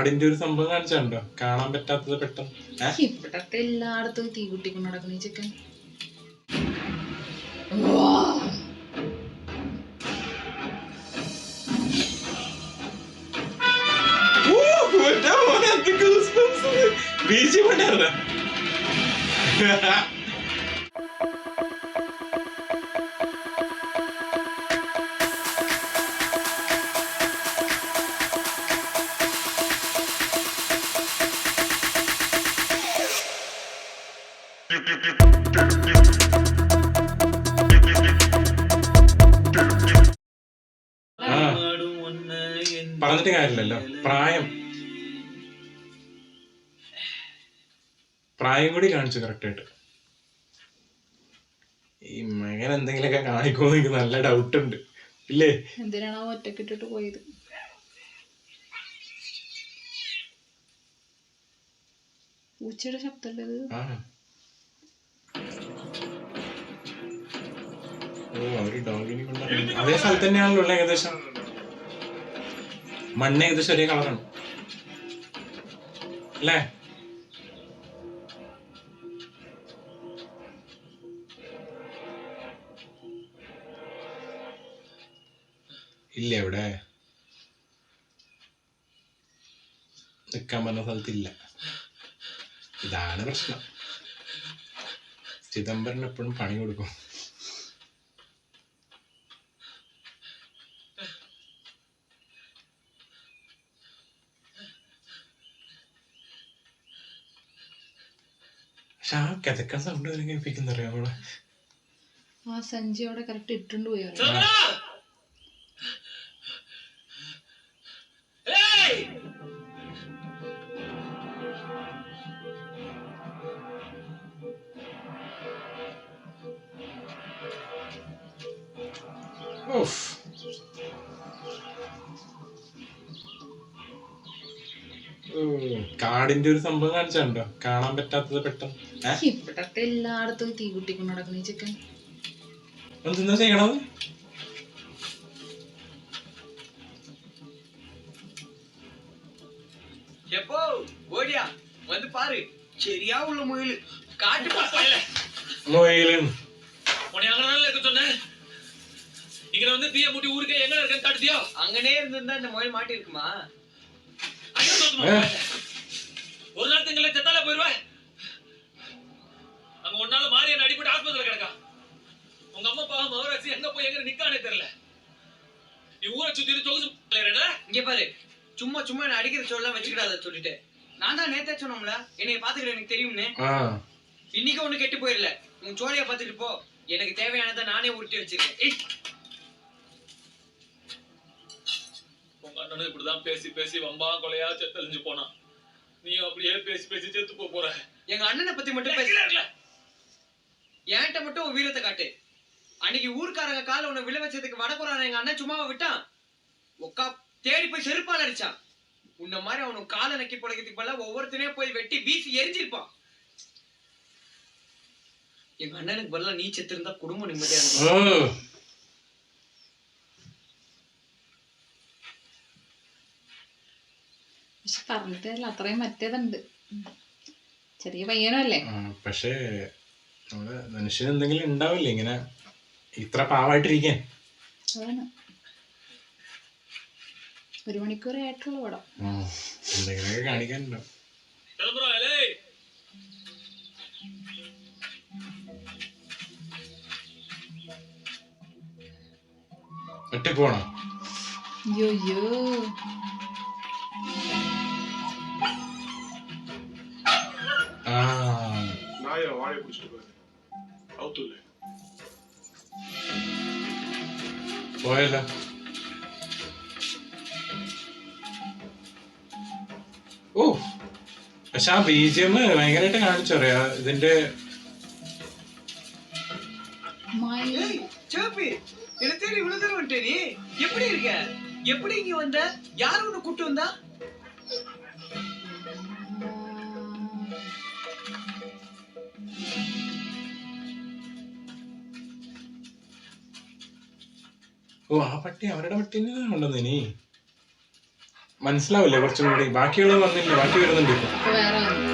കാടിന്റെ ഒരു സംഭവം കാണിച്ചുണ്ടോ? കാണാൻ പറ്റാത്തത് പെട്ടെന്ന് ഇവിടൊക്കെ എല്ലായിടത്തും തീ കുട്ടിക്കൊണ്ട് നടക്കുന്ന ഈ ചിക്കൻ. പറഞ്ഞിട്ട് കാര്യമില്ലല്ലോ. പ്രായം കൂടി കാണിച്ചു കറക്റ്റായിട്ട്. ഈ മകൻ എന്തെങ്കിലുമൊക്കെ കാണിക്കുമെന്ന് എനിക്ക് നല്ല ഡൗട്ട് ഉണ്ട്. ഇല്ലേ? എന്തിനാണോ ഒറ്റക്കിട്ടിട്ട് പോയത്? പൂച്ചയുടെ ശബ്ദമല്ലത്. അതേ സ്ഥലത്ത് തന്നെയാണല്ലോ ഉള്ള. ഏകദേശം മണ്ണ് ഏകദേശം ഒരേ കളറാണ് അല്ലേ? ഇല്ല, എവിടെ നിൽക്കാൻ പറഞ്ഞ സ്ഥലത്തില്ല. ഇതാണ് പ്രശ്നം. ചിദംബരൻ എപ്പോഴും പണി കൊടുക്കും. പക്ഷെ ആ കിതക്കാൻ സൗണ്ട് വരെ കേൾപ്പിക്കുന്നറിയാം അവളെ. ആ സഞ്ചി അവിടെ കറക്റ്റ് ഇട്ടുകൊണ്ട് പോയി. കാടിന്റെ ഒരു സംഭവം കാണിച്ചുണ്ടോ? കാണാൻ പറ്റാത്തത് പെട്ടെന്ന് ഇവിടൊക്കെ എല്ലായിടത്തും തീ കുട്ടിക്കൊണ്ട് നടക്കുന്ന ഈ ചിക്കൻ. എന്താ ചെയ്യണത്? அங்கனே இருந்தா இந்த முயல் மாட்டி இருக்குமா? ஒரு நாள் திங்கள செத்தால போயிருவேன். அங்க ஒன்னால மாறிய அடிபட்டு ஆஸ்பத்திரியில கிடக்கா. உங்க அம்மா பாவம் அவராசி எங்க போய் எங்க நிக்கானே தெரியல. நீ ஊரை சுத்தி தொகுது இங்க பாரு. சும்மா சும்மா என்ன அடிக்கிற சொல்லலாம் வச்சுக்கிடாத சொல்லிட்டு. நான் தான் நேத்தே சொன்னோம்ல, என்னைய பாத்துக்கிற எனக்கு தெரியும்னு. இன்னைக்கு ஒண்ணு கெட்டு போயிரல. உன் சோழிய பாத்துட்டு போ. எனக்கு தேவையானதை நானே உருட்டி வச்சிருக்கேன். உங்க அண்ணனும் இப்படிதான் பேசி பேசி வம்பா கொலையா செத்தழிஞ்சு போனான். நீயும் அப்படியே பேசி பேசி செத்து போற. எங்க அண்ணனை பத்தி மட்டும் பேசல. என்கிட்ட மட்டும் உன் வீரத்தை காட்டு. அன்னைக்கு ஊர்க்காரங்க கால உன்னை விழ வச்சதுக்கு வடக்குறான எங்க அண்ணன் சும்மாவை விட்டான். உக்கா தேடி போய் செருப்பால் அடிச்சான். உன்ன மாதிரி அவனுக்கு கால நக்கி பொழைக்கிறதுக்கு போல ஒவ்வொருத்தனையும் போய் வெட்டி வீசி எரிஞ்சிருப்பான். எங்க அண்ணனுக்கு பதிலா நீ செத்து இருந்தா குடும்பம் நிம்மதியா இருக்கும். പക്ഷെ പറഞ്ഞിട്ടല്ല, അത്രയും മറ്റേതുണ്ട്. ചെറിയ പയ്യനല്ലേ. പക്ഷേ നമ്മള് മനുഷ്യന് എന്തെങ്കിലും ഉണ്ടാവില്ലേ ഇങ്ങനെ ഇത്ര പാവായിട്ടിരിക്കാൻ? അതാണ് 1 മണിക്കൂറേ ആയിട്ടുള്ള പടം. എന്തെങ്കിലുമൊക്കെ കാണിക്കാനുണ്ടോ? ഒറ്റ പോണോ? അയ്യോ പോയല്ലോ. ഓ പക്ഷെ ആ BGM ഭയങ്കരമായിട്ട് കാണിച്ചറിയാ ഇതിന്റെ. எப்படி இருக்க? எப்படி இங்க வந்த? யார் உன்னை கூட்டு வந்தா? ഓ ആ പട്ടി അവരുടെ പട്ടി കൊണ്ടുവന്നിനി. മനസ്സിലാവില്ലേ കുറച്ചും കൂടി. ബാക്കിയുള്ളത് വന്നില്ല, ബാക്കി വരുന്നുണ്ട് ഇപ്പൊ. ഇപ്പൊ വേറെ വന്നു.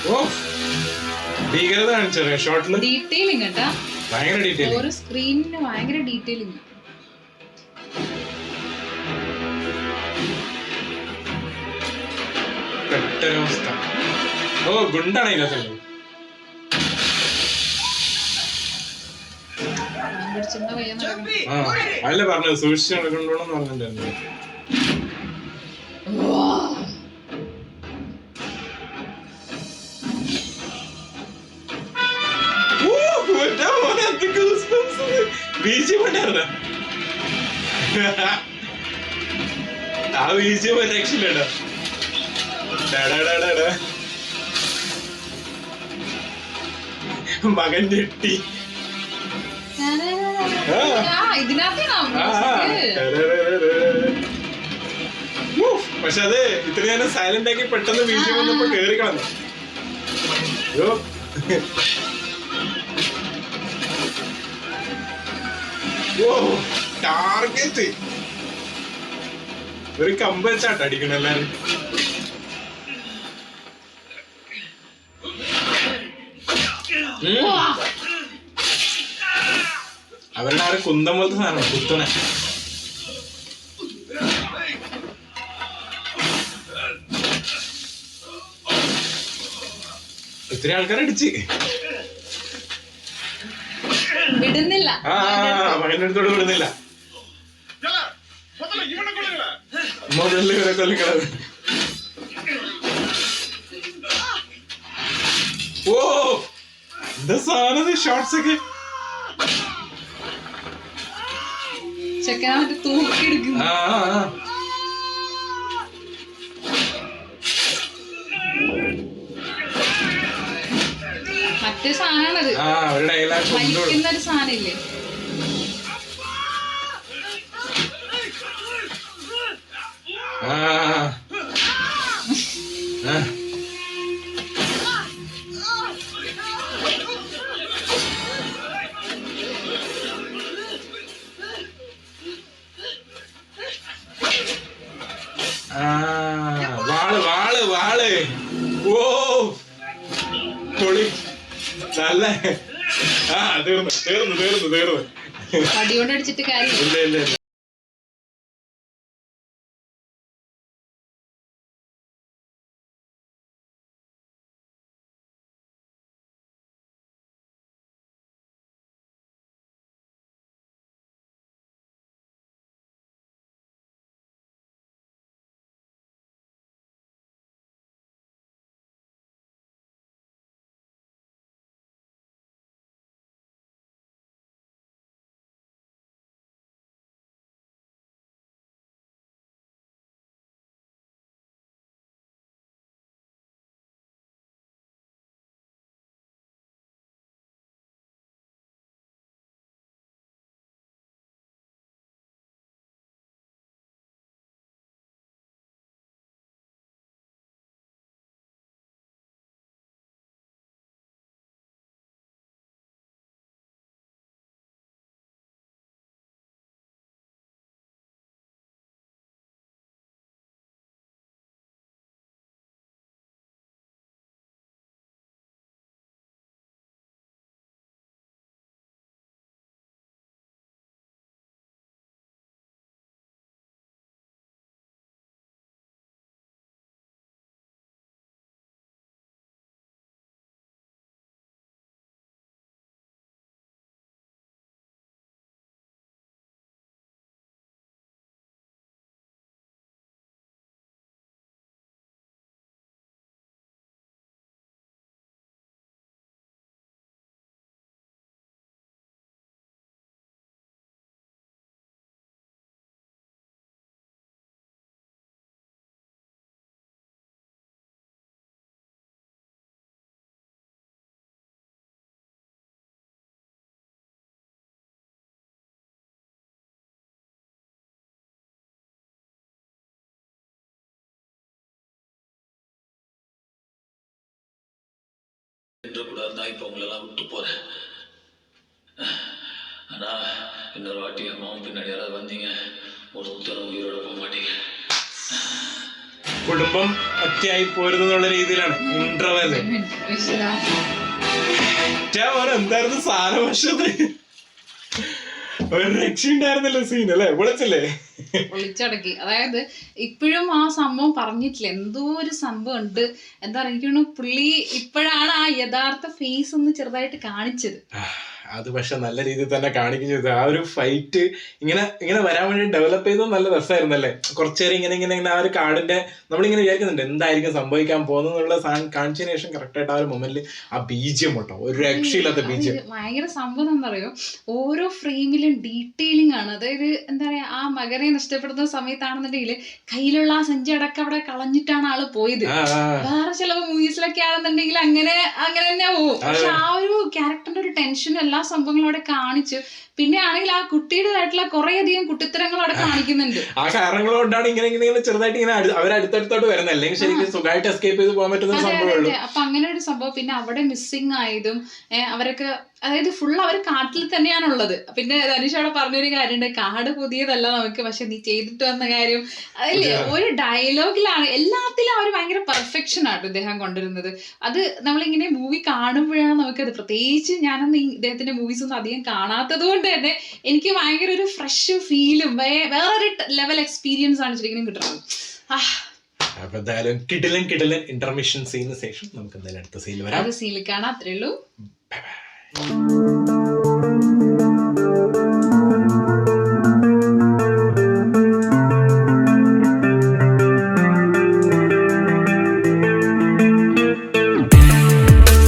ഓ ഭീകരത കാണിച്ചറിയാം ഷോട്ടില്. ഡീറ്റെയിലിംഗ് കേട്ടാ, ഭയങ്കര ഡീറ്റെയിൽ. ഓരോ സ്ക്രീനിന് ഭയങ്കര ഡീറ്റെയിലിംഗ്. പെട്ടൊരവസ്ഥ. ഓ ഗുണ്ടാണ് ഇതിനകത്തുള്ളത്. പിടിച്ചിരുന്ന പയ്യ നടക്കണം. ആ അല്ല പറഞ്ഞത് സൂക്ഷിച്ച് നടക്കണ്ടോന്ന് പറഞ്ഞിട്ടുണ്ടായിരുന്നു. ആ ബീജിയം രക്ഷയില്ലടാ. മകൻ ഞെട്ടി. പക്ഷെ അത് ഇത്ര നേരം സൈലന്റ് ആക്കി പെട്ടെന്ന് ബീജിയം വന്നപ്പോ കേറി കളഞ്ഞു. അയ്യോ ഓ ടാർഗറ്റ് ഒരു കമ്പ് വെച്ചാട്ട് അടിക്കണം എല്ലാരും. അവരുടെ ആ ഒരു കുന്തം പോലത്തെ സാധനം കുത്തണേ. ഒത്തിരി ആൾക്കാരടിച്ച് വിടുന്നില്ല. മകന്റെ അടുത്തോട് വിടുന്നില്ല. മുതല് ഇവരെ കൊല്ലിക്കണത്. ഓ എന്താ സാധനം ഷോർട്സ് ഒക്കെ. ചെക്കനാ മറ്റേ തൂക്കിയെടുക്കും. മറ്റേ സാധനമാണത്, വലിക്കുന്ന ഒരു സാധനം ഇല്ലേ. വാള് വാള് വാള്. ഓ പൊളി നല്ല. തീർന്നു തീർന്നു തീർന്നു തീർന്നു. വടികൊണ്ട് അടിച്ചിട്ട് കാര്യം ഇല്ല ഇല്ല ഇല്ല. கூடாது தான் இப்ப உங்களை எல்லாம் விட்டு போறேன். ஆனா இன்னொரு வாட்டி அம்மாவும் பின்னாடி யாராவது வந்தீங்க ஒருத்தரும் உயிரோட போக மாட்டீங்க. കുടുംബം ഒറ്റയായി പോരുന്നുള്ള രീതിയിലാണ് ഇന്റർവെല്. എന്തായിരുന്നു സാധനം, പക്ഷെ ഒരു രക്ഷയുണ്ടായിരുന്നല്ലോ സീൻ അല്ലേ, വിളിച്ചല്ലേ ഒളിച്ചടക്കി. അതായത് ഇപ്പോഴും ആ സംഭവം പറഞ്ഞിട്ടില്ല, എന്തോ ഒരു സംഭവം ഉണ്ട്. എന്താ പറയുക, പുള്ളി ഇപ്പോഴാണ് ആ യഥാർത്ഥ ഫേസ് ഒന്ന് ചെറുതായിട്ട് കാണിച്ചത്. അത് പക്ഷെ നല്ല രീതിയിൽ തന്നെ കാണിക്കുകയും ചെയ്തു. ആ ഒരു ഫൈറ്റ് ഇങ്ങനെ വരാൻ വേണ്ടി ഡെവലപ്പ് ചെയ്തത് നല്ല രസമായിരുന്നല്ലേ. കുറച്ചേരം ഇങ്ങനെ ആ ഒരു കാർഡിന്റെ നമ്മളിങ്ങനെ വിചാരിക്കുന്നുണ്ട് എന്തായിരിക്കും സംഭവിക്കാൻ പോകുന്നുള്ള സാധനം കാണിച്ചതിന് ശേഷം കറക്റ്റ് ആയിട്ട് ആ ഒരു മൊമെന്റിൽ ആ ബീജിയം കേട്ടോ, ഒരു രക്ഷയില്ലാത്ത ബീജിയം. ഭയങ്കര സംഭവം എന്താ പറയുക, ഓരോ ഫ്രെയിമിലും ഡീറ്റെയിലിംഗ് ആണ്. അതായത് എന്താ പറയാ, ആ മകനെ നഷ്ടപ്പെടുന്ന സമയത്താണെന്നുണ്ടെങ്കിൽ കയ്യിലുള്ള ആ സഞ്ചി അടക്കം അവിടെ കളഞ്ഞിട്ടാണ് ആള് പോയത്. വേറെ ചില മൂവീസിലൊക്കെ ആണെന്നുണ്ടെങ്കിൽ അങ്ങനെ തന്നെ പോവും. പക്ഷെ ആ ഒരു ക്യാരക്ടറിന്റെ ഒരു ടെൻഷനും എല്ലാ സംഭവങ്ങളും അവിടെ കാണിച്ചു. പിന്നെ ആണെങ്കിൽ ആ കുട്ടിയുടേതായിട്ടുള്ള കുറെ അധികം കുട്ടിത്തരങ്ങൾ അവിടെ കാണിക്കുന്നുണ്ട്. ആ കാരണങ്ങൾ കൊണ്ടാണ് ഇങ്ങനെ ചെറുതായിട്ട് ഇങ്ങനെ അവരടുത്തടുത്തോട്ട് വരുന്നത്, അല്ലെങ്കിൽ ശരിക്കും സുഖമായിട്ട് എസ്കേപ്പ് ചെയ്ത് പോകാൻ പറ്റുന്ന സംഭവമുള്ളൂ. അപ്പൊ അങ്ങനെ ഒരു സംഭവം. പിന്നെ അവിടെ മിസ്സിങ് ആയതും അവരൊക്കെ, അതായത് ഫുൾ അവർ കാട്ടിൽ തന്നെയാണുള്ളത്. പിന്നെ ധനുഷ് അവിടെ പറഞ്ഞൊരു കാര്യമുണ്ട്, കാട് പുതിയതല്ല നമുക്ക്, പക്ഷെ നീ ചെയ്തിട്ട് വന്ന കാര്യം അതല്ലേ. ഒരു ഡയലോഗിലാണ് എല്ലാത്തിലും അവർ ഭയങ്കര പെർഫെക്ഷൻ ആട്ടോ ഇദ്ദേഹം കൊണ്ടുവരുന്നത്. അത് നമ്മളിങ്ങനെ മൂവി കാണുമ്പോഴാണ് നമുക്കത്, പ്രത്യേകിച്ച് ഞാനൊന്നും ഇദ്ദേഹത്തിന്റെ മൂവീസ് ഒന്നും അധികം കാണാത്തത് കൊണ്ട് തന്നെ എനിക്ക് ഭയങ്കര ഒരു ഫ്രഷ് ഫീലും വേറൊരു ലെവൽ എക്സ്പീരിയൻസ് ആണ് ശരിക്കും കിട്ടുന്നത്. അപ്പൊ എന്തായാലും കിടിലൻ ഇന്റർമിഷൻ സീനിന് ശേഷം നമുക്ക് എന്തായാലും അടുത്ത സീനിൽ വരാം. സീനിൽ കാണാം. അത്രേ ഉള്ളൂ.